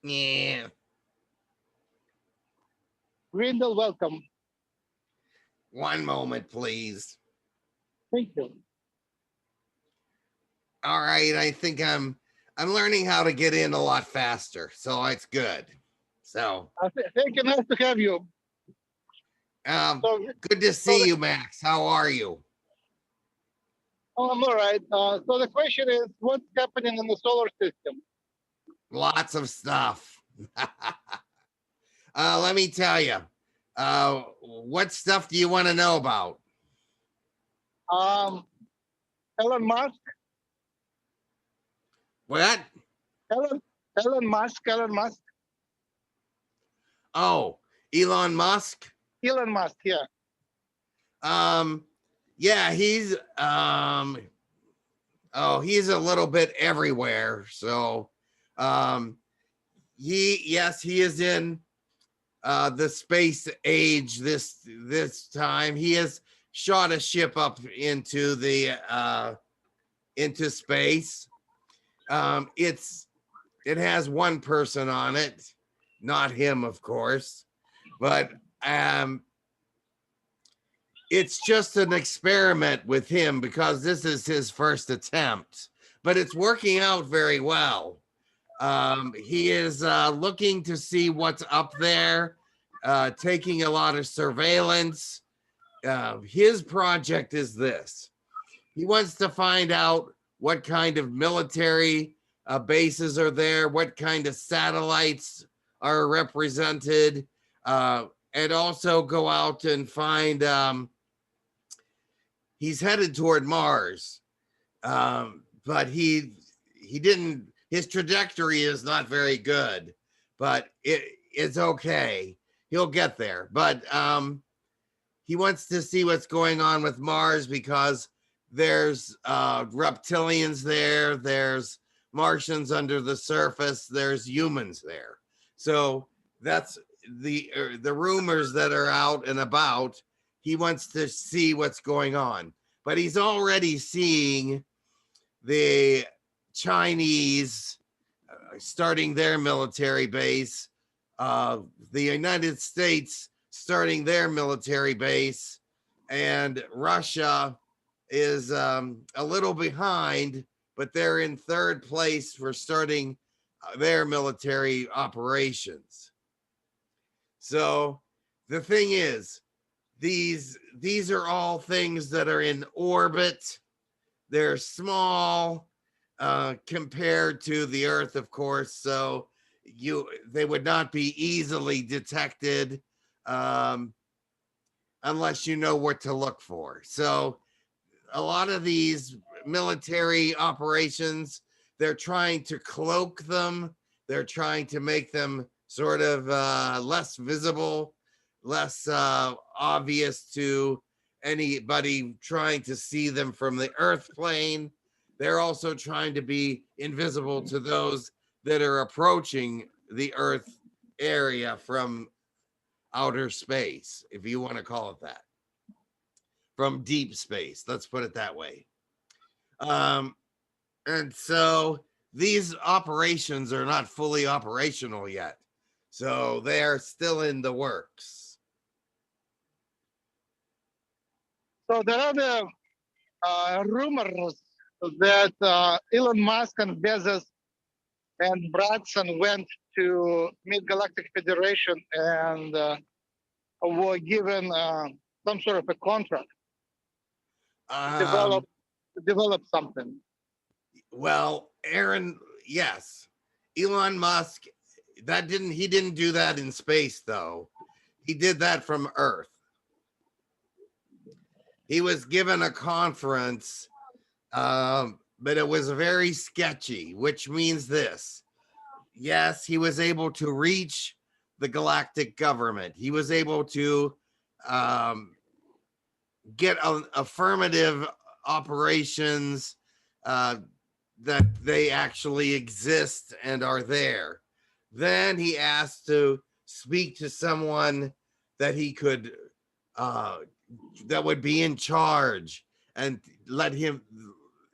Yeah. Grindal, welcome. One moment, please. Thank you. All right, I think I'm learning how to get in a lot faster, so it's good. So, Thank you. Nice to have you. um, So, good to so see you, Max. How are you? I'm all right. So the question is, what's happening in the solar system? Lots of stuff. Let me tell you. What stuff do you want to know about? Um, Elon Musk, What? Elon, Elon Musk, Elon Musk, Oh, Elon Musk. Elon Musk. Yeah. Um, yeah, he's a little bit everywhere. So, um, he is in the space age this time. He has shot a ship up into space. It has one person on it, not him, of course, but um, it's just an experiment with him because this is his first attempt, but it's working out very well. He is looking to see what's up there, taking a lot of surveillance. His project is this: he wants to find out what kind of military bases are there, what kind of satellites are represented, and also go out and find. He's headed toward Mars, but he didn't. His trajectory is not very good, but it's okay. He'll get there. But he wants to see what's going on with Mars because there's reptilians there, there's Martians under the surface, there's humans there. So that's the rumors that are out and about. He wants to see what's going on, but he's already seeing the Chinese starting their military base, the United States starting their military base, and Russia is a little behind, but they're in third place for starting their military operations. So the thing is, these are all things that are in orbit. They're small compared to the Earth, of course, so they would not be easily detected um, unless you know what to look for. So a lot of these military operations, they're trying to cloak them. They're trying to make them sort of less visible, less obvious to anybody trying to see them from the Earth plane. They're also trying to be invisible to those that are approaching the Earth area from outer space, if you want to call it that, from deep space. Let's put it that way. Um, and so these operations are not fully operational yet. So they are still in the works. So there are the rumors that Elon Musk and Bezos and Branson went to Mid Galactic Federation and were given some sort of a contract to Um, develop something. well, Aaron, yes. Elon Musk, he didn't do that in space though. He did that from Earth. He was given a conference, but it was very sketchy, which means this: yes, he was able to reach the galactic government. He was able to um, get affirmative operations uh, that they actually exist and are there. Then he asked to speak to someone that he could uh, that would be in charge and let him.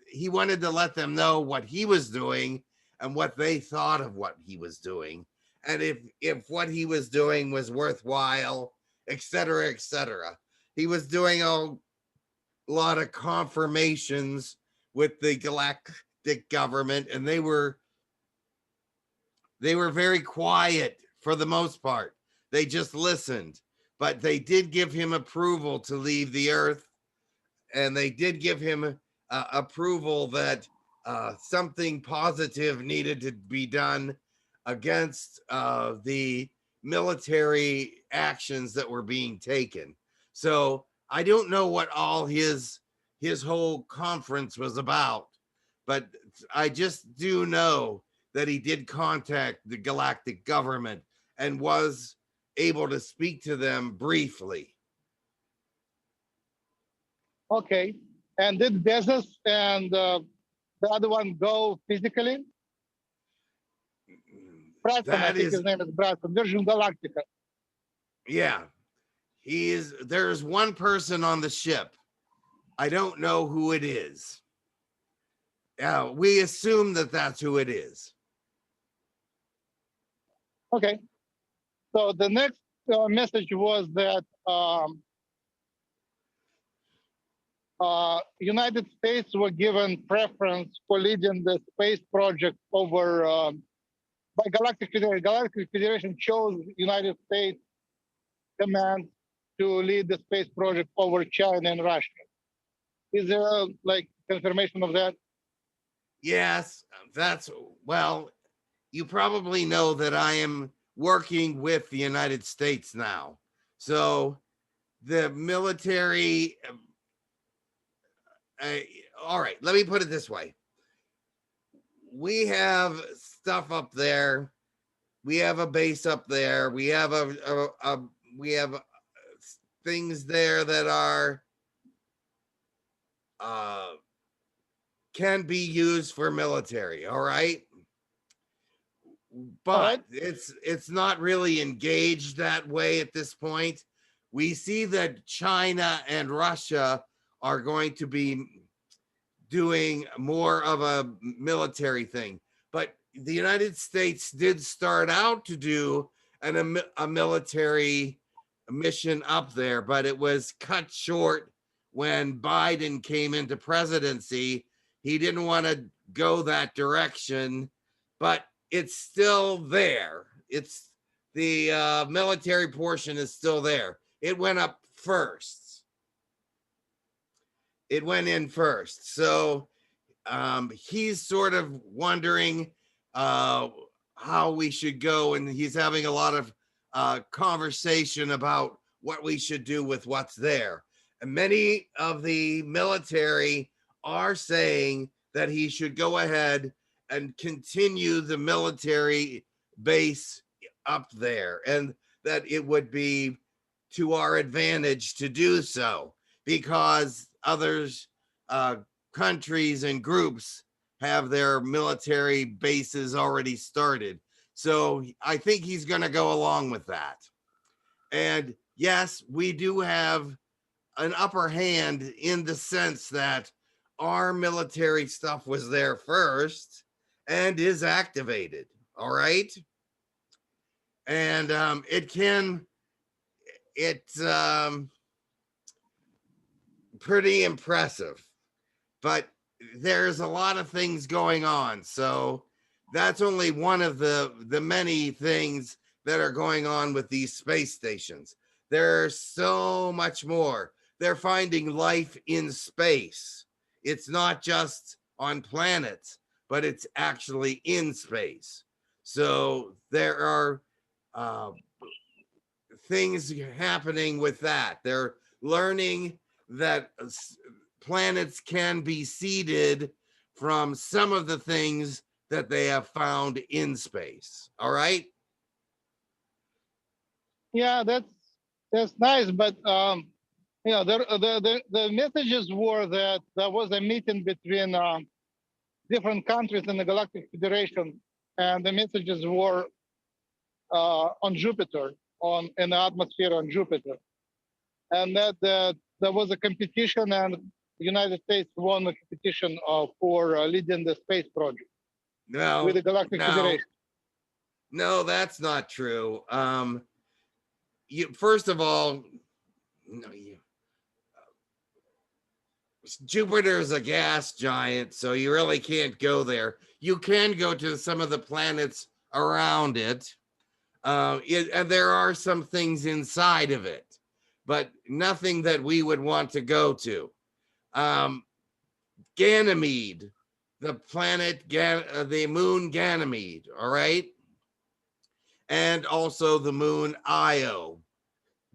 He wanted to let them know what he was doing and what they thought of what he was doing. and if what he was doing was worthwhile, etc., etc. He was doing a lot of confirmations with the galactic government, and they were very quiet for the most part. They just listened, but they did give him approval to leave the Earth, and they did give him approval that something positive needed to be done against the military actions that were being taken. So I don't know what all his whole conference was about, but I just do know that he did contact the galactic government and was able to speak to them briefly. Okay. And did Bezos and the other one go physically? Branson, I That think is, his name is Branson, Virgin Galactica. yeah, there's one person on the ship. I don't know who it is. We assume that that's who it is. Okay. So the next message was that United States were given preference for leading the space project over by Galactic Federation. Galactic Federation chose United States command to lead the space project over China and Russia. Is there like confirmation of that? Yes, that's, well, you probably know that I am working with the United States now. So the military, all right, let me put it this way. We have stuff up there. We have a base up there. We have we have things there that are can be used for military, all right? But All right. it's not really engaged that way at this point. We see that China and Russia are going to be doing more of a military thing, but the United States did start out to do a military mission up there, but it was cut short when Biden came into presidency. He didn't want to go that direction, but it's still there. It's the military portion is still there. It went up first. It went in first. So he's sort of wondering how we should go, and he's having a lot of conversation about what we should do with what's there. And many of the military are saying that he should go ahead and continue the military base up there, and that it would be to our advantage to do so because others countries and groups have their military bases already started. So I think he's going to go along with that. And yes, we do have an upper hand in the sense that our military stuff was there first and is activated. All right. And it's pretty impressive, but there's a lot of things going on. So that's only one of the many things that are going on with these space stations. There's so much more. They're finding life in space. It's not just on planets, but it's actually in space. So there are things happening with that. They're learning that planets can be seeded from some of the things that they have found in space. All right. Yeah, that's nice, but the messages were that there was a meeting between different countries in the Galactic Federation, and the messages were on Jupiter, in the atmosphere on Jupiter, and that there was a competition, and the United States won the competition for leading the space project with the Galactic Federation. No, that's not true. You first of all, no, Jupiter is a gas giant, so you really can't go there. You can go to some of the planets around it, and there are some things inside of it, but nothing that we would want to go to. Ganymede, the planet, the moon Ganymede, all right? And also the moon Io.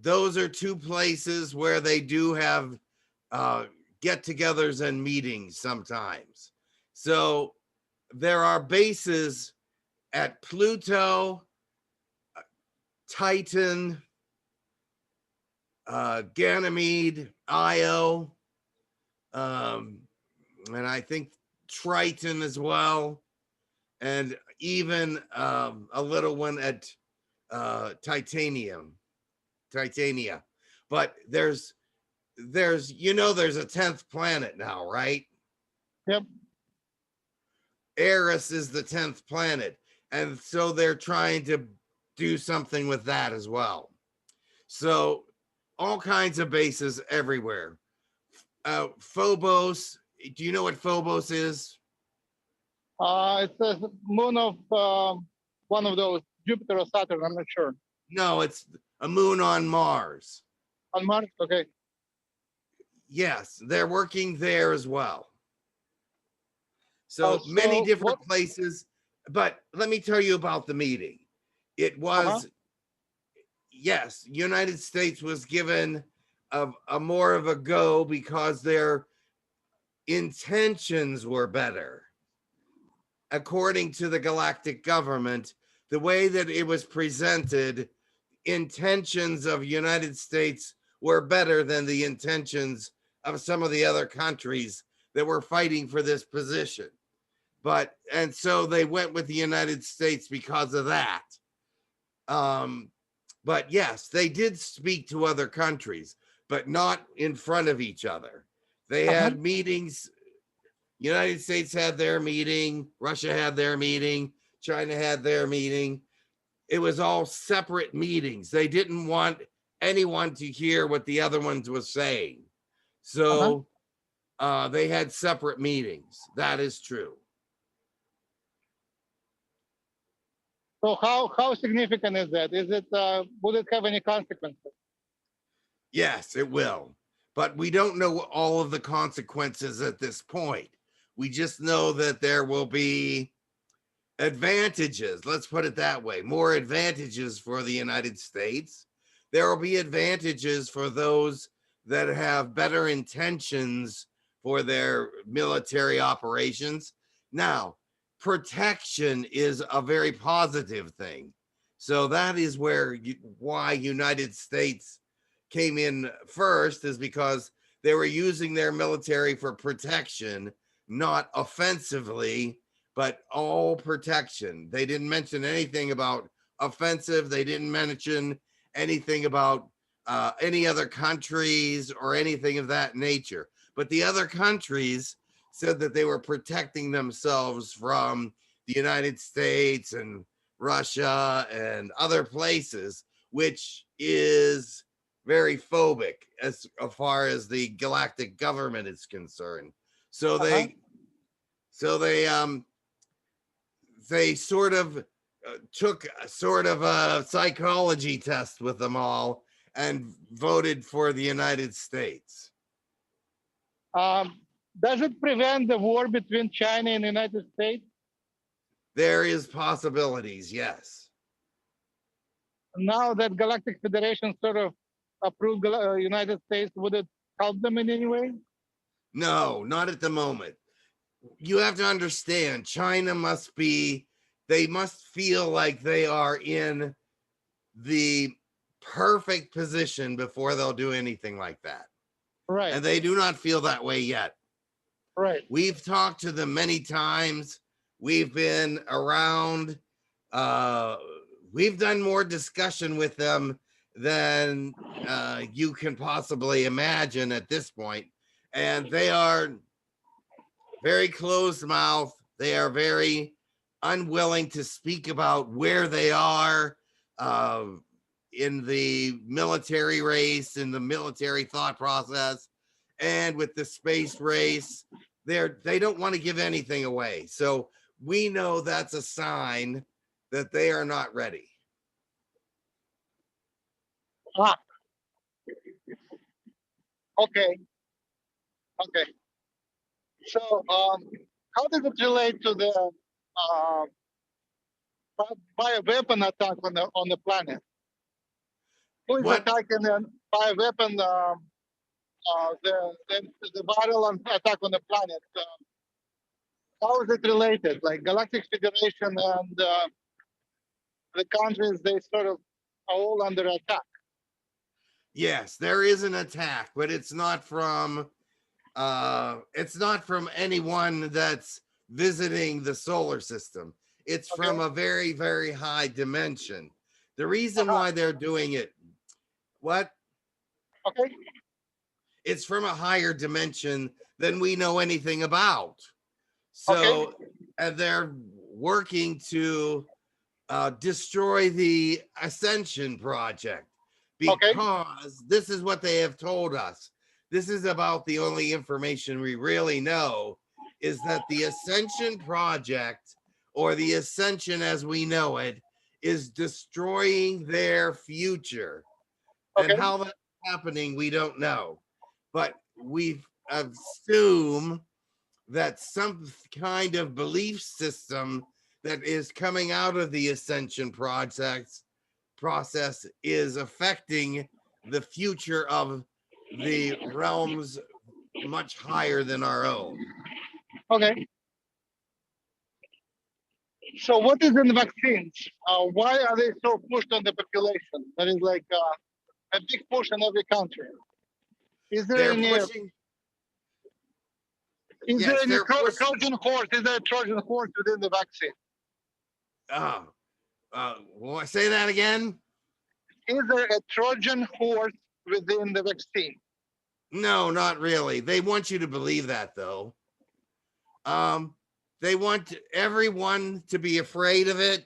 Those are two places where they do have get-togethers and meetings sometimes. So there are bases at Pluto, Titan, Ganymede, Io, and I think Triton as well, and even a little one at Titania. But there's there's a 10th planet now, right? Yep. Eris is the 10th planet, and so they're trying to do something with that as well. So all kinds of bases everywhere. Phobos, do you know what Phobos is? It's the moon of one of those, Jupiter or Saturn. I'm not sure. No, it's a moon on Mars. On Mars. Okay. Yes, they're working there as well. So many different places. But let me tell you about the meeting. It was, yes, United States was given a more of a go because their intentions were better. According to the galactic government, the way that it was presented, intentions of United States were better than the intentions of some of the other countries that were fighting for this position. And so they went with the United States because of that. But yes, they did speak to other countries, but not in front of each other. They had meetings. United States had their meeting, Russia had their meeting, China had their meeting. It was all separate meetings. They didn't want anyone to hear what the other ones was saying. So they had separate meetings. That is true. So how significant is that? Is it would it have any consequences? Yes, it will. But we don't know all of the consequences at this point. We just know that there will be advantages. Let's put it that way. More advantages for the United States. There will be advantages for those that have better intentions for their military operations. Now, protection is a very positive thing. So that is why United States came in first, is because they were using their military for protection, not offensively, but all protection. They didn't mention anything about offensive. They didn't mention anything about any other countries or anything of that nature. But the other countries said that they were protecting themselves from the United States and Russia and other places, which is very phobic as far as the galactic government is concerned. So they sort of took sort of a psychology test with them all and voted for the United States. Does it prevent the war between China and the United States? There is possibilities, yes. Now that Galactic Federation sort of approved United States, would it help them in any way? No, not at the moment. You have to understand, China they must feel like they are in the perfect position before they'll do anything like that. Right. And they do not feel that way yet. Right. We've talked to them many times. We've been around. We've done more discussion with them than you can possibly imagine at this point. And they are very closed mouth. They are very unwilling to speak about where they are uh, in the military race, in the military thought process, and with the space race. They don't want to give anything away. So we know that's a sign that they are not ready. Ah, okay, okay. So, how does it relate to the uh, bioweapon attack on the planet? Who is What? attacking the bioweapon? The viral attack on the planet. How is it related? Like Galactic Federation and the countries, they sort of are all under attack. Yes, there is an attack, but it's not from anyone that's visiting the solar system. It's Okay. from a very, very high dimension. The reason Uh-huh. why they're doing it, what? Okay. It's from a higher dimension than we know anything about. Okay. So, and they're working to destroy the Ascension Project Okay. because this is what they have told us. This is about the only information we really know, is that the Ascension Project, or the Ascension as we know it, is destroying their future. And Okay. how that's happening, we don't know. But we assume that some kind of belief system that is coming out of the Ascension process is affecting the future of the realms much higher than our own. Okay. So, what is in the vaccines? Why are they so pushed on the population? That is like a big push in every country. Is there They're any? pushing. Is there Yes, any they're pushing. Trojan horse? Is there a Trojan horse within the vaccine? Say that again. Is there a Trojan horse within the vaccine? No, not really. They want you to believe that, though. They want everyone to be afraid of it.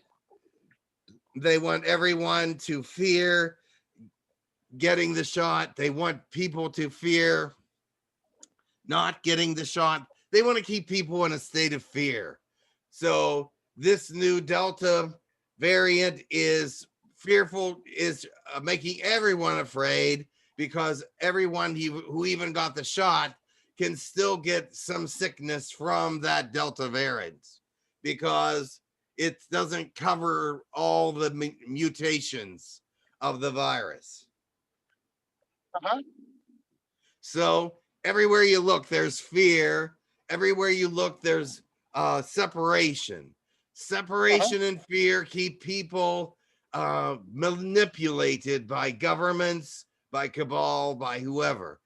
They want everyone to fear getting the shot. They want people to fear not getting the shot. They want to keep people in a state of fear. So this new Delta variant is fearful, is making everyone afraid, because everyone who even got the shot can still get some sickness from that Delta variant, because it doesn't cover all the mutations of the virus. Uh-huh. So everywhere you look, there's fear. Everywhere you look, there's separation. Separation and fear keep people manipulated by governments, by cabal, by whoever.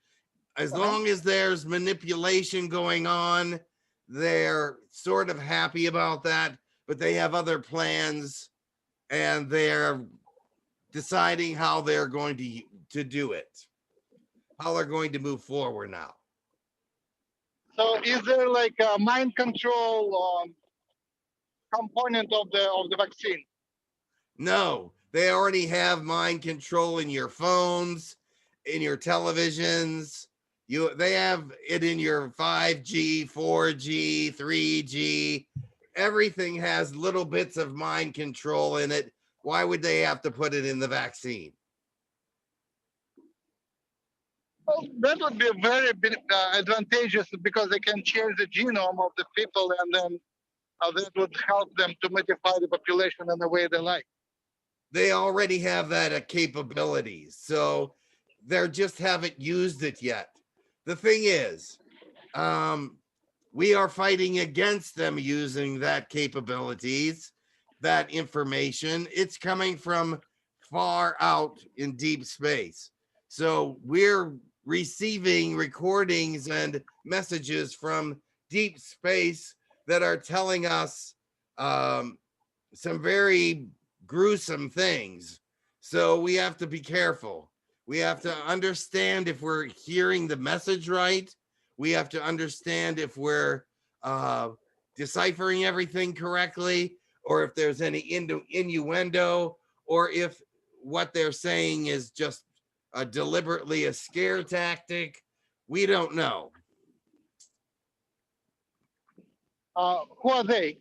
As long as there's manipulation going on, they're sort of happy about that, but they have other plans, and they're deciding how they're going to do it, how they're going to move forward now. So, is there like a mind control component of the vaccine? No, they already have mind control in your phones, in your televisions. They have it in your 5G, 4G, 3G. Everything has little bits of mind control in it. Why would they have to put it in the vaccine? Well, that would be very advantageous, because they can change the genome of the people, and then that would help them to modify the population in the way they like. They already have that capabilities, so they just haven't used it yet. The thing is, we are fighting against them using that capabilities, that information. It's coming from far out in deep space. So we're receiving recordings and messages from deep space that are telling us some very gruesome things. So we have to be careful. We have to understand if we're hearing the message right. We have to understand if we're deciphering everything correctly, or if there's any innuendo, or if what they're saying is just deliberately a scare tactic. We don't know. Who are they?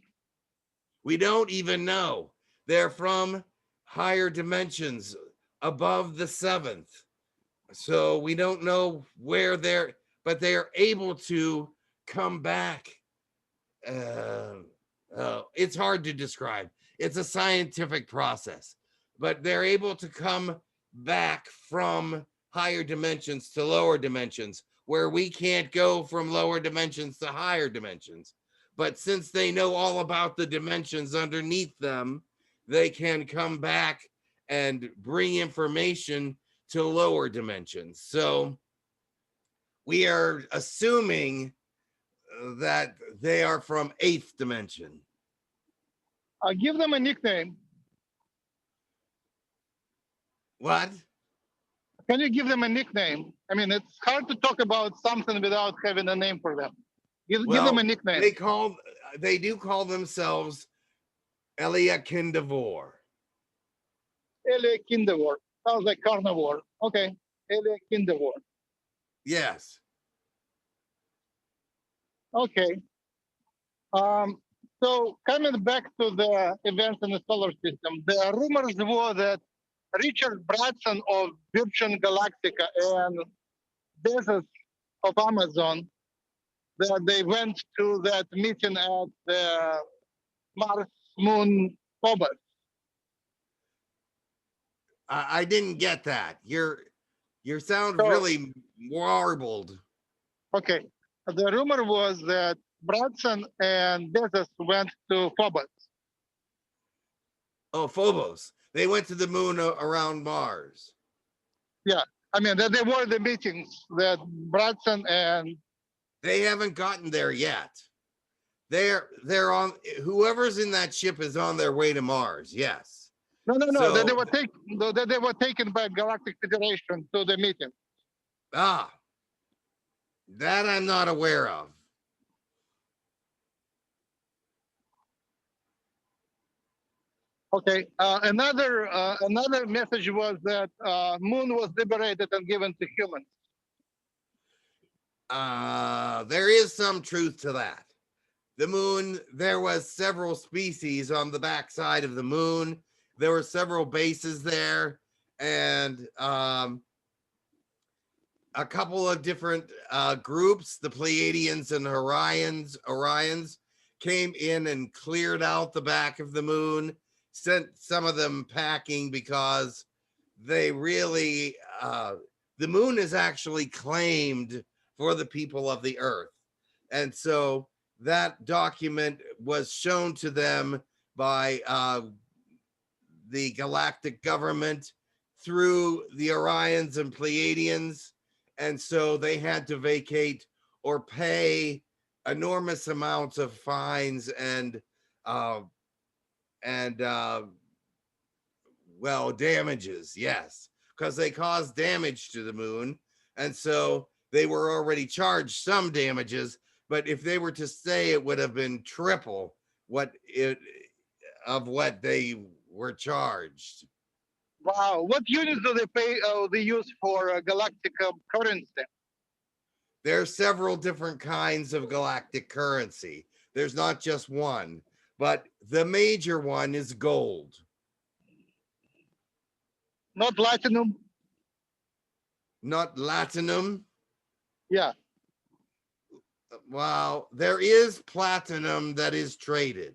We don't even know. They're from higher dimensions above the seventh. So we don't know where but they're able to come back. It's hard to describe. It's a scientific process, but they're able to come back from higher dimensions to lower dimensions where we can't go from lower dimensions to higher dimensions. But since they know all about the dimensions underneath them, they can come back and bring information to lower dimensions. So we are assuming that they are from eighth dimension. Give them a nickname. What? Can you give them a nickname? I mean, it's hard to talk about something without having a name for them. Give them a nickname. They do call themselves Elia Kindavor. Elia Kindavor. Sounds like carnivore. Okay. Elia Kindavor. Yes. Okay. So coming back to the events in the solar system, the rumors were that Richard Branson of Virgin Galactica and Bezos of Amazon, that they went to that meeting at the Mars Moon Phobos. I didn't get that. Your sound really warbled. Okay. The rumor was that Branson and Bezos went to Phobos. Oh, Phobos. They went to the moon around Mars. Yeah. I mean, they were the meetings that Branson and... They haven't gotten there yet. They're on, whoever's in that ship is on their way to Mars. Yes. No. They were taken by Galactic Federation to the meeting. Ah, that I'm not aware of. Okay. Another message was that Moon was liberated and given to humans. There is some truth to that. The moon, there was several species on the backside of the moon. There were several bases there, and a couple of different groups, the Pleiadians and Orions, came in and cleared out the back of the moon, sent some of them packing because they really, the moon is actually claimed for the people of the earth. And so that document was shown to them by the galactic government through the Orions and Pleiadians. And so they had to vacate or pay enormous amounts of fines and damages. Yes, because they caused damage to the moon. And so they were already charged some damages, but if they were to stay, it would have been triple what they were charged. Wow. What units do they pay? They use for galactic currency? There are several different kinds of galactic currency. There's not just one, but the major one is gold. Not platinum? Not platinum? Yeah. Well, there is platinum that is traded,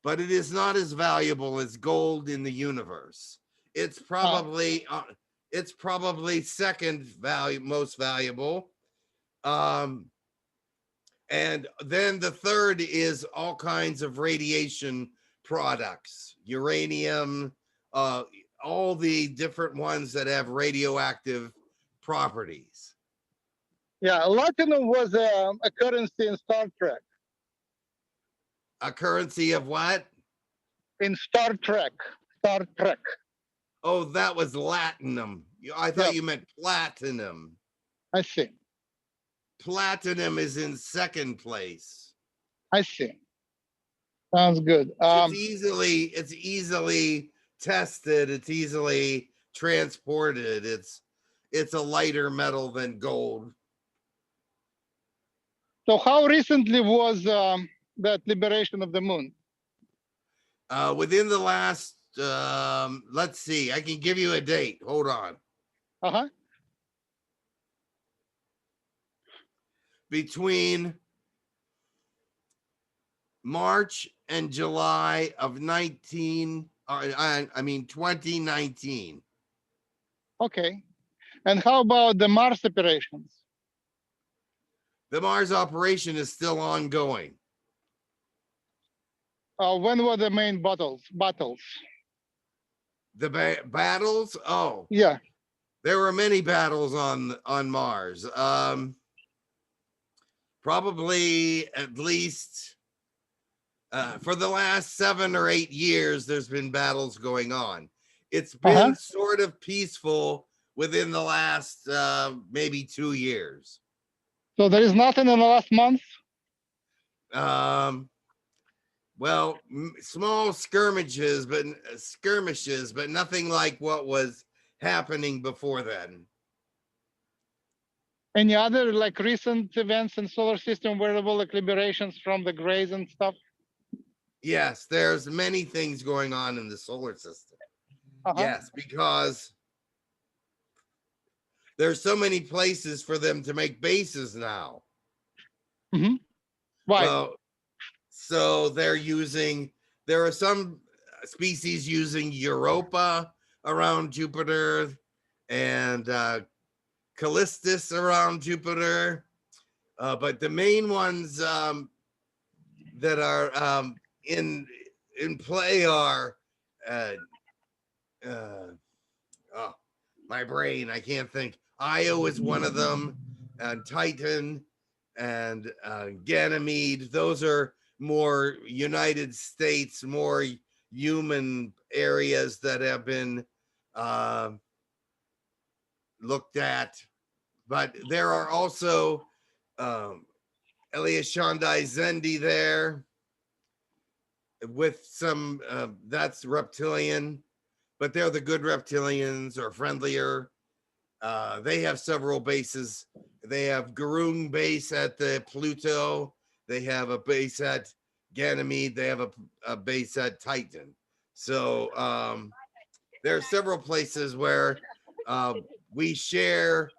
but it is not as valuable as gold in the universe. It's probably second most valuable. And then the third is all kinds of radiation products, uranium, all the different ones that have radioactive properties. Yeah, platinum was a currency in Star Trek. A currency of what? In Star Trek. Star Trek. Oh, that was latinum. I thought you meant platinum. I see. Platinum is in second place. I see. Sounds good. It's easily tested. It's easily transported. It's a lighter metal than gold. So how recently was that liberation of the moon? Within the last, let's see, I can give you a date. Hold on. Uh-huh. Between March and July of 2019. Okay. And how about the Mars operations? The Mars operation is still ongoing. When were the main battles? The battles? Oh, Yeah. there were many battles on Mars. Probably at least for the last 7 or 8 years, there's been battles going on. It's been sort of peaceful within the last maybe 2 years. So there is nothing in the last month? Well, small skirmishes, but nothing like what was happening before then. Any other like recent events in solar system wearable like liberations from the grays and stuff? Yes, there's many things going on in the solar system. Yes, because there's so many places for them to make bases now. Right. Well, so there are some species using Europa around Jupiter and Callistus around Jupiter. But the main ones that are in play are oh, my brain, I can't think. Io is one of them, and Titan and Ganymede. Those are more United States, more human areas that have been looked at. But there are also Elias Shandai Zendi there with some, that's reptilian, but they're the good reptilians or friendlier. They have several bases. They have Garung base at the Pluto. They have a base at Ganymede. They have a base at Titan. So there are several places where we share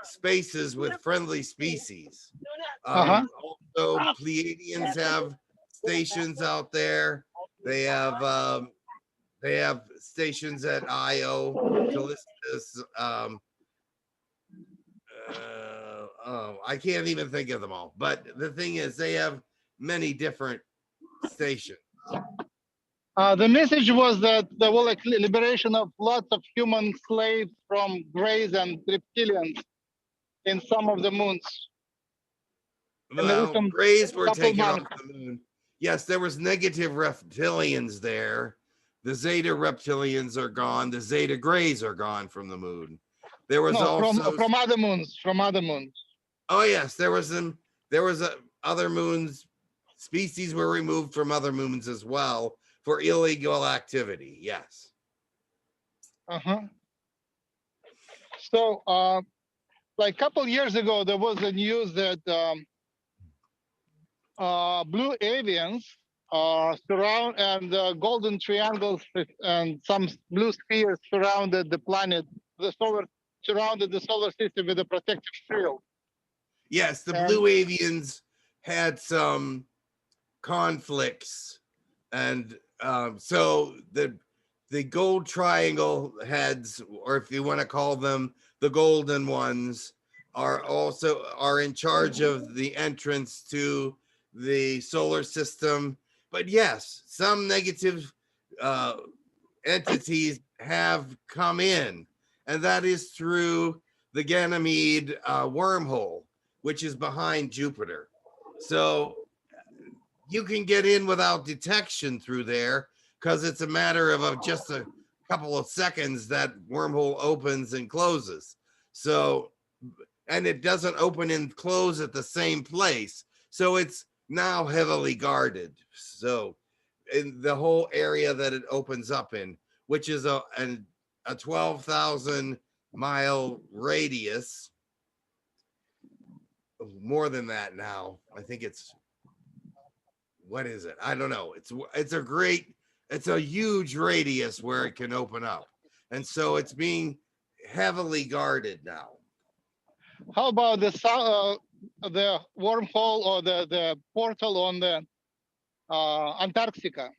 spaces with friendly species. Also, Pleiadians have stations out there. They have stations at Io, Callistus. I can't even think of them all. But the thing is, they have many different stations. The message was that there was like liberation of lots of human slaves from greys and reptilians in some of the moons. Well, greys were taken off the moon. Yes, there was negative reptilians there. The Zeta reptilians are gone. The Zeta Greys are gone from the moon. There was also from other moons. Oh yes, there was other moons. Species were removed from other moons as well for illegal activity. Yes. So, like a couple years ago, there was a news that blue avians surround and golden triangles and some blue spheres surrounded the planet, surrounded the solar system with a protective shield. Yes, the blue avians had some conflicts, and so the gold triangle heads, or if you want to call them the golden ones, are in charge of the entrance to the solar system. But yes, some negative entities have come in, and that is through the Ganymede wormhole, which is behind Jupiter. So you can get in without detection through there because it's a matter of just a couple of seconds that wormhole opens and closes. So, and it doesn't open and close at the same place. So it's now heavily guarded. So in the whole area that it opens up in, which is a 12,000 mile radius, more than that now. I think it's, what is it? I don't know. It's a huge radius where it can open up. And so it's being heavily guarded now. How about the wormhole or the portal on the Antarctica?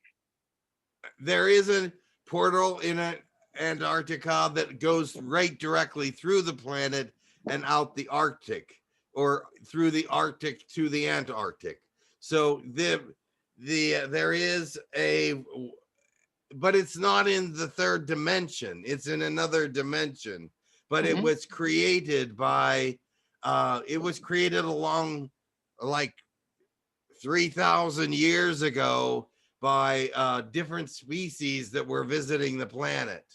There is a portal in Antarctica that goes right directly through the planet and out the Arctic, or through the Arctic to the Antarctic. So there is a, but it's not in the third dimension. It's in another dimension. But it was created by, it was created along like 3,000 years ago by different species that were visiting the planet.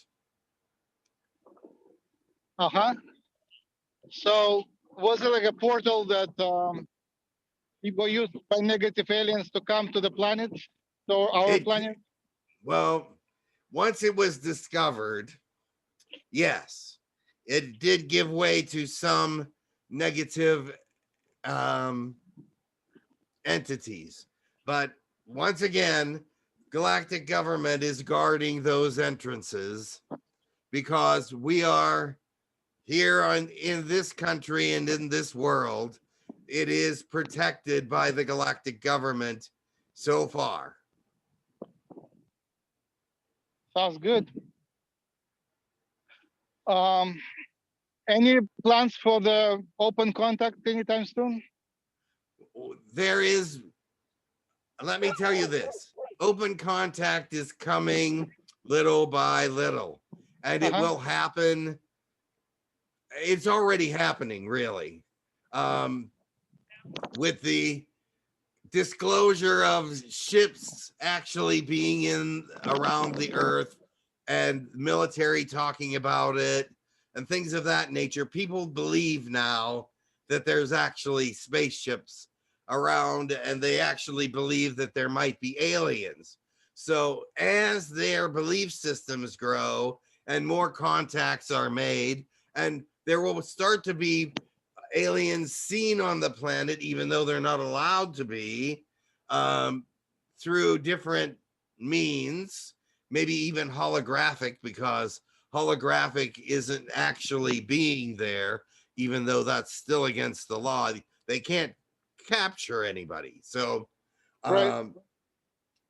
So was it like a portal that people used by negative aliens to come to the planet, to our planet? Well, once it was discovered, yes, it did give way to some negative entities. But once again, galactic government is guarding those entrances because we are here in this country and in this world. It is protected by the galactic government so far. Sounds good. Any plans for the open contact anytime soon? There is, let me tell you this, open contact is coming little by little, and it will happen. It's already happening, really, with the disclosure of ships actually being in around the earth and military talking about it and things of that nature. People believe now that there's actually spaceships around, and they actually believe that there might be aliens. So as their belief systems grow and more contacts are made, and there will start to be aliens seen on the planet, even though they're not allowed to be, through different means, maybe even holographic, because holographic isn't actually being there, even though that's still against the law. They can't capture anybody. So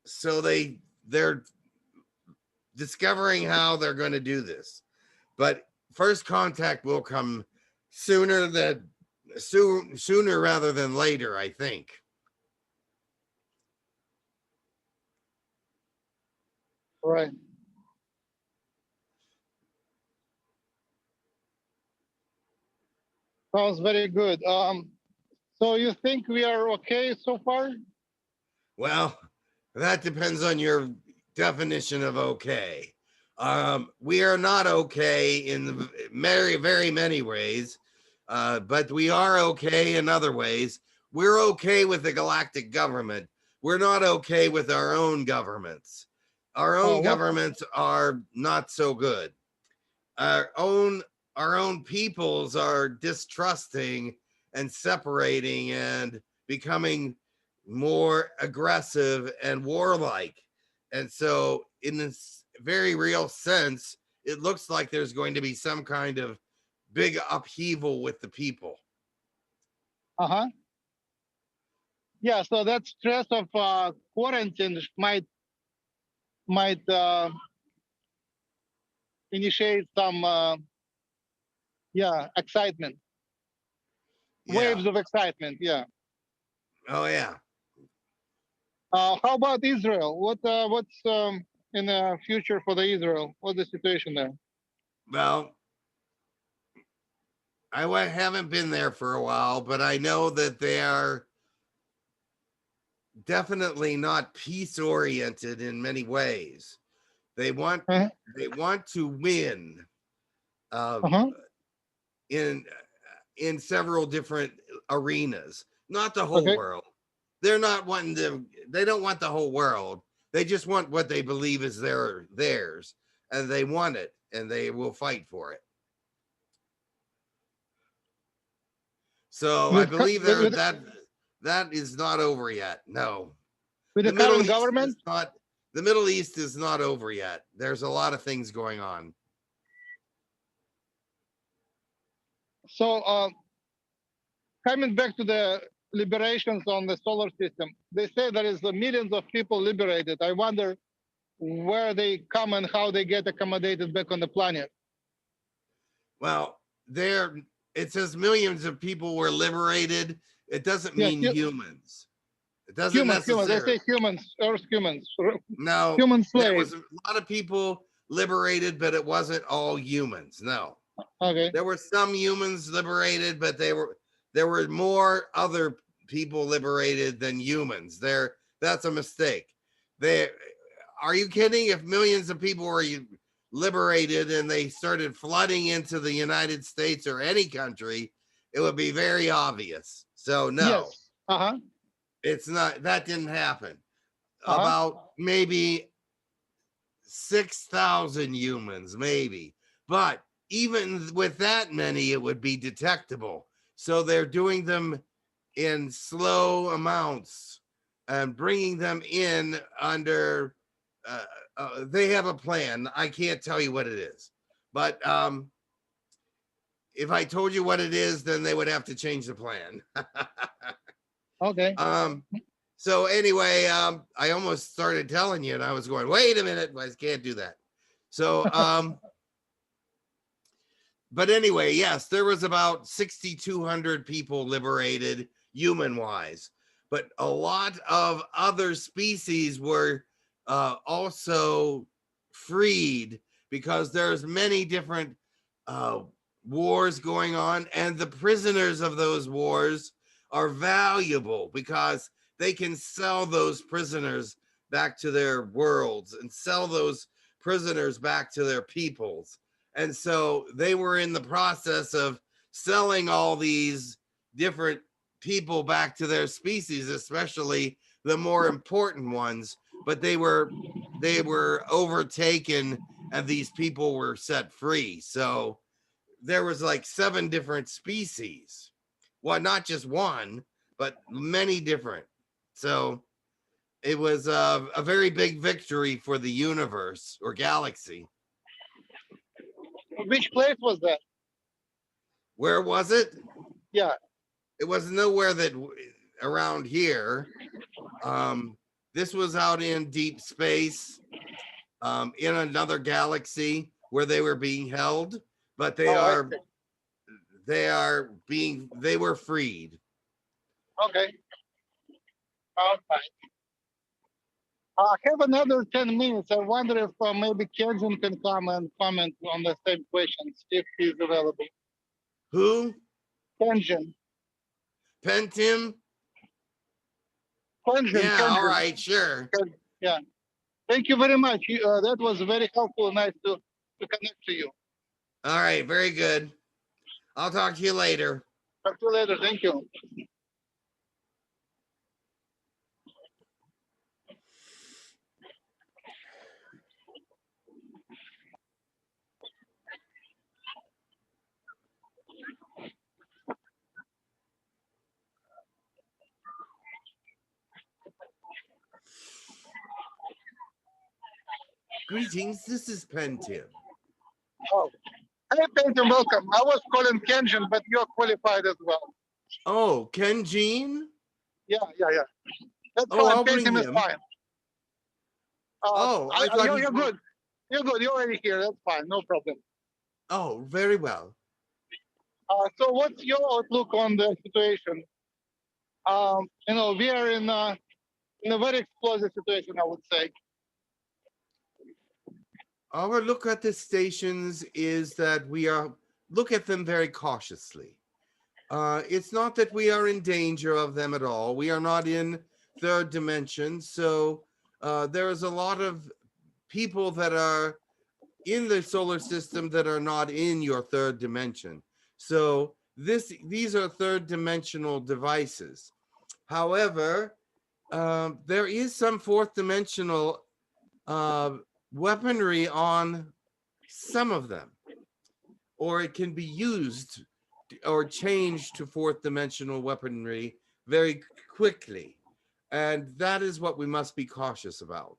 so they're discovering how they're going to do this. But first contact will come sooner rather than later, I think. Right. Sounds very good. So you think we are okay so far? Well, that depends on your definition of okay. We are not okay in very, very many ways, but we are okay in other ways. We're okay with the galactic government. We're not okay with our own governments. Our own governments are not so good. Our own peoples are distrusting and separating and becoming more aggressive and warlike. And so in this very real sense, it looks like there's going to be some kind of big upheaval with the people. Yeah, so that stress of quarantine might initiate some excitement. Waves of excitement. Oh yeah. How about Israel? What's in the future for the Israel? What's the situation there? Well, I haven't been there for a while, but I know that they are definitely not peace oriented in many ways. They want to win in several different arenas, not the whole world. they're not wanting to, they don't want the whole world. They just want what they believe is theirs, and they want it, and they will fight for it. So I believe that is not over yet. No. With the current government? The Middle East is not over yet. There's a lot of things going on. So coming back to the liberations on the solar system, they say there is millions of people liberated. I wonder where they come and how they get accommodated back on the planet. Well, it says millions of people were liberated. It doesn't mean humans. It doesn't necessarily. They say humans, Earth humans. No, human slaves. There was a lot of people liberated, but it wasn't all humans. No. Okay. There were some humans liberated, but there were more other people liberated than humans. That's a mistake. Are you kidding? If millions of people were liberated and they started flooding into the United States or any country, it would be very obvious. So no. Yes. It's not, that didn't happen. About maybe 6,000 humans, maybe. But even with that many, it would be detectable. So they're doing them in slow amounts and bringing them in under, they have a plan. I can't tell you what it is. But if I told you what it is, then they would have to change the plan. Okay. So anyway, I almost started telling you and I was going, wait a minute, I can't do that. So, but anyway, yes, there was about 6,200 people liberated human wise, but a lot of other species were also freed because there's many different wars going on, and the prisoners of those wars are valuable because they can sell those prisoners back to their worlds and sell those prisoners back to their peoples. And so they were in the process of selling all these different people back to their species, especially the more important ones, but they were overtaken and these people were set free. So there was like 7 different species. Well, not just one, but many different. So it was a very big victory for the universe or galaxy. Which place was that? Where was it? Yeah. It was nowhere around here. This was out in deep space, in another galaxy where they were being held, but they were freed. Okay. All right. I have another 10 minutes. I wonder if maybe Kenji can come and comment on the same questions if he's available. Who? Kenji. Pentim? Yeah, all right, sure. Yeah. Thank you very much. That was very helpful and nice to connect to you. All right, very good. I'll talk to you later. Talk to you later. Thank you. Greetings, this is Pentim. Oh, hey, Pentim, welcome. I was calling Kenjin, but you're qualified as well. Oh, Kenjin? Yeah. That's fine. I'll Pentim is fine. I thought you're good. You're good. You're already here. That's fine. No problem. Oh, very well. So what's your outlook on the situation? We are in a very explosive situation, I would say. Our look at the stations is that we look at them very cautiously. It's not that we are in danger of them at all. We are not in third dimension. So there is a lot of people that are in the solar system that are not in your third dimension. So these are third dimensional devices. However, There is some fourth dimensional weaponry on some of them, or it can be used or changed to fourth dimensional weaponry very quickly. And that is what we must be cautious about.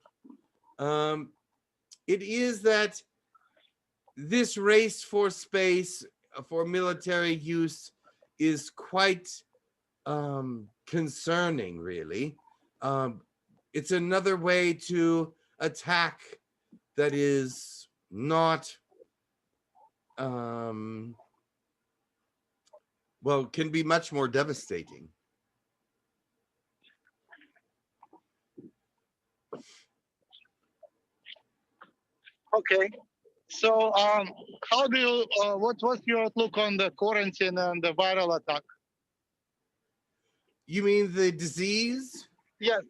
It is that this race for space for military use is quite concerning, really. It's another way to attack that is not, well, can be much more devastating. Okay. So, how do you? What's your outlook on the quarantine and the viral attack? You mean the disease? Yes.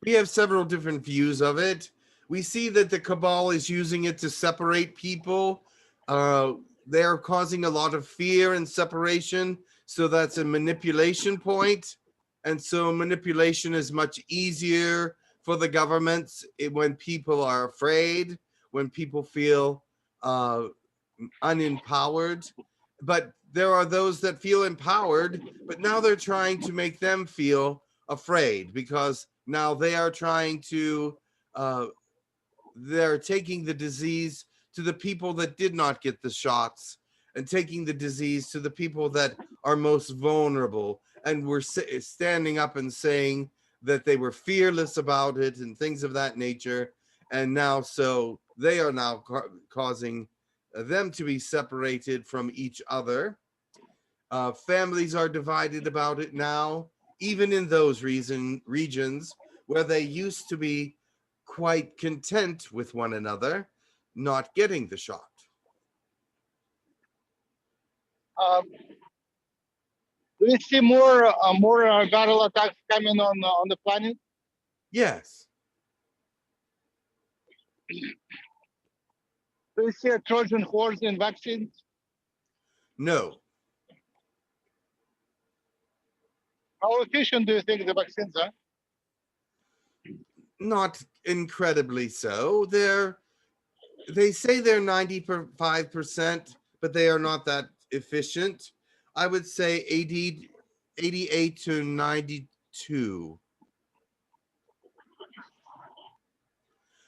We have several different views of it. We see that the cabal is using it to separate people. They're causing a lot of fear and separation. So that's a manipulation point. And so manipulation is much easier for the governments when people are afraid, when people feel unempowered. But there are those that feel empowered, but now they're trying to make them feel afraid because now they are trying to, they're taking the disease to the people that did not get the shots and taking the disease to the people that are most vulnerable. And we're standing up and saying that they were fearless about it and things of that nature. And now, so they are now causing them to be separated from each other. Families are divided about it now, even in those regions where they used to be quite content with one another, not getting the shot. Do you see more viral attacks coming on the planet? Yes. Do you see a Trojan horse in vaccines? No. How efficient do you think the vaccines are? Not incredibly so. They say they're 95%, but they are not that efficient. I would say 88 to 92.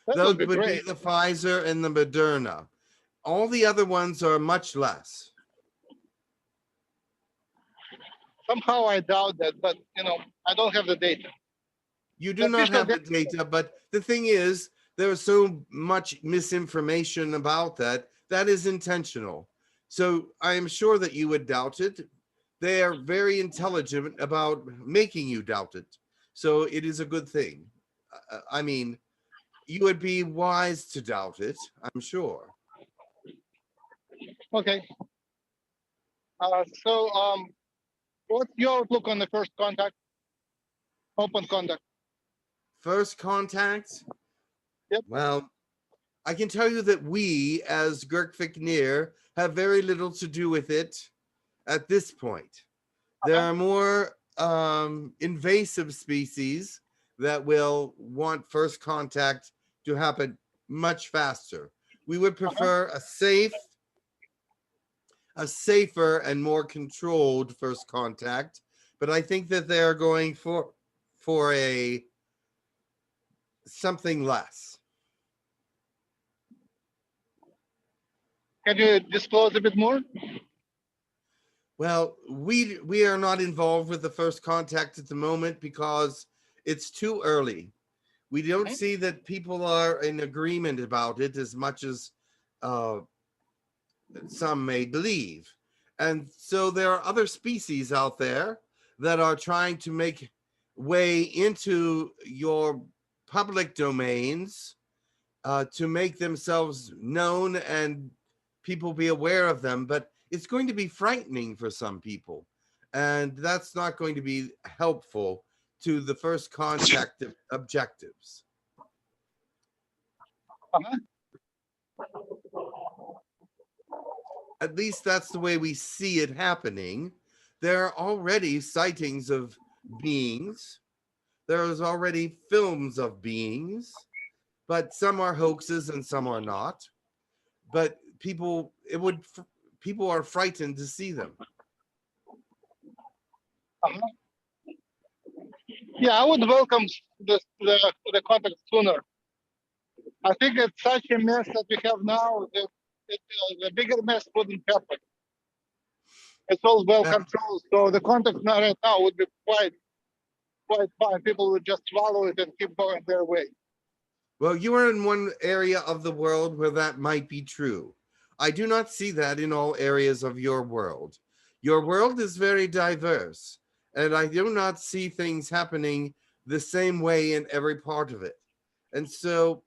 That Those would be would be great. the Pfizer and the Moderna. All the other ones are much less. Somehow I doubt that, but I don't have the data. You do not have the data, but the thing is, there is so much misinformation about that. That is intentional. So I am sure that you would doubt it. They are very intelligent about making you doubt it. So it is a good thing. I mean, you would be wise to doubt it, I'm sure. Okay. So, what's your outlook on the first contact? Open contact. First contact? Yep. Well, I can tell you that we, as Gurkviknir, have very little to do with it at this point. There are more invasive species that will want first contact to happen much faster. We would prefer a safer and more controlled first contact, but I think that they're going for a something less. Can you disclose a bit more? Well, we are not involved with the first contact at the moment because it's too early. We don't see that people are in agreement about it as much as some may believe. And so there are other species out there that are trying to make way into your public domains to make themselves known and people be aware of them. But it's going to be frightening for some people. And that's not going to be helpful to the first contact objectives. At least that's the way we see it happening. There are already sightings of beings. There's already films of beings, but some are hoaxes and some are not. But people are frightened to see them. Uh-huh. Yeah, I would welcome the contact sooner. I think it's such a mess that we have now that the bigger mess wouldn't happen. It's all well controlled, so the contact right now would be quite fine. People would just swallow it and keep going their way. Well, you are in one area of the world where that might be true. I do not see that in all areas of your world. Your world is very diverse, and I do not see things happening the same way in every part of it. And so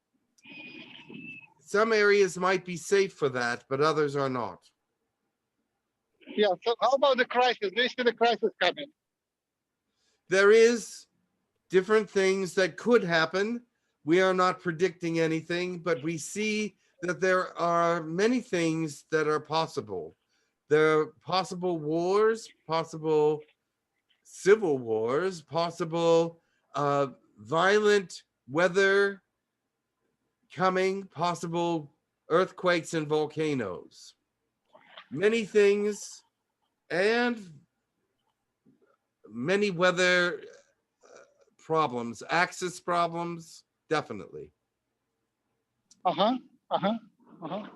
some areas might be safe for that, but others are not. Yeah, so how about the crisis? Do you see the crisis coming? There is different things that could happen. We are not predicting anything, but we see that there are many things that are possible. There are possible wars, possible civil wars, possible violent weather coming, possible earthquakes and volcanoes. Many things and many weather problems, axis problems, definitely. Uh-huh, uh-huh, uh-huh.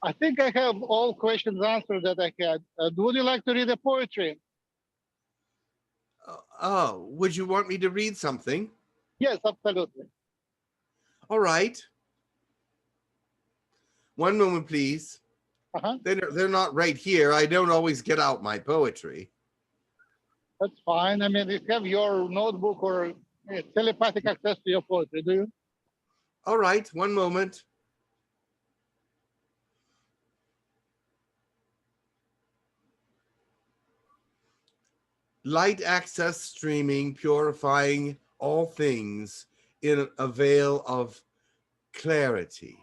I think I have all questions answered that I had. Would you like to read a poetry? Oh, would you want me to read something? Yes, absolutely. All right. One moment, please. Uh-huh. They're not right here. I don't always get out my poetry. That's fine. I mean, you have your notebook or telepathic access to your poetry, do you? All right, one moment. Light access streaming, purifying all things in a veil of clarity.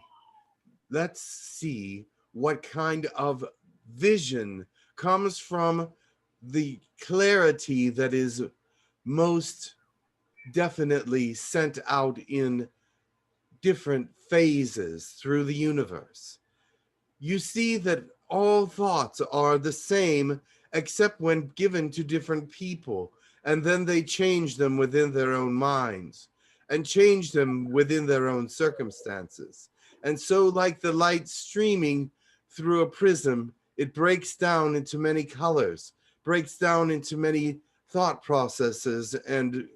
Let's see what kind of vision comes from the clarity that is most definitely sent out in different phases through the universe. You see that all thoughts are the same except when given to different people, and then they change them within their own minds and change them within their own circumstances. And so, like the light streaming through a prism, it breaks down into many colors, breaks down into many thought processes and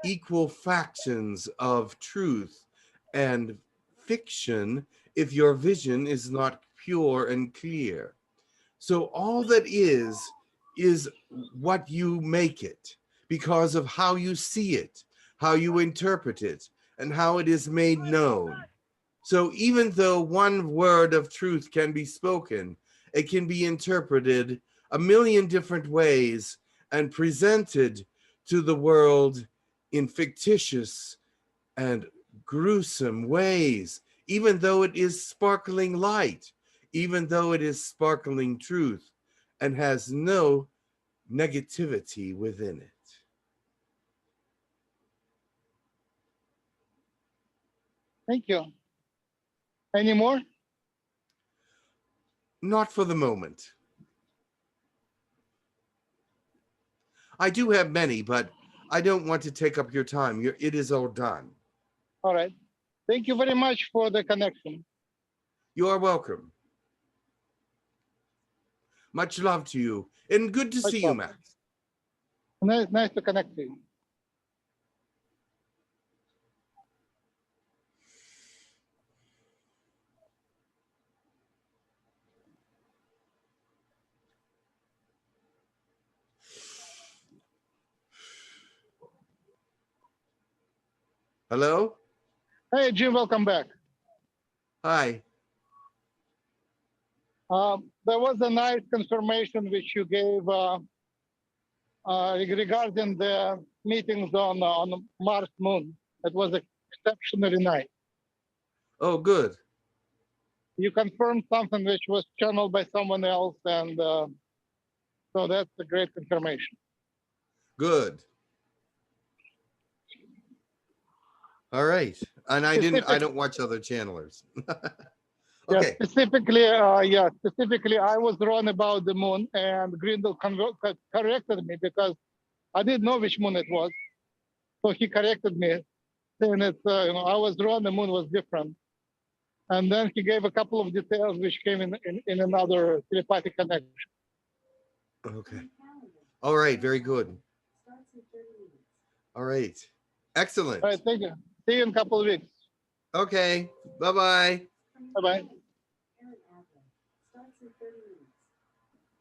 equal factions of truth and fiction if your vision is not pure and clear. So all that is what you make it because of how you see it, how you interpret it, and how it is made known. So even though one word of truth can be spoken, it can be interpreted a million different ways and presented to the world in fictitious and gruesome ways, even though it is sparkling light, even though it is sparkling truth and has no negativity within it. Thank you. Any more? Not for the moment. I do have many, but I don't want to take up your time. It is all done. All right. Thank you very much for the connection. You are welcome. Much love to you, and good to Much see you, love. Max. Nice to connect to you. Hello? Hey, Jim, welcome back. Hi. There was a nice confirmation which you gave regarding the meetings on Mars Moon. It was exceptionally nice. Oh, good. you confirmed something which was channeled by someone else, and so that's a great confirmation. Good. All right. And I don't watch other channelers. Okay. Yeah, specifically, I was wrong about the moon, and Grindal corrected me because I didn't know which moon it was. So he corrected me, saying that I was wrong. The moon was different, and then he gave a couple of details which came in another telepathic connection. Okay. All right. Very good. All right. Excellent. All right, thank you. See you in a couple of weeks. Okay. Bye-bye. Bye bye.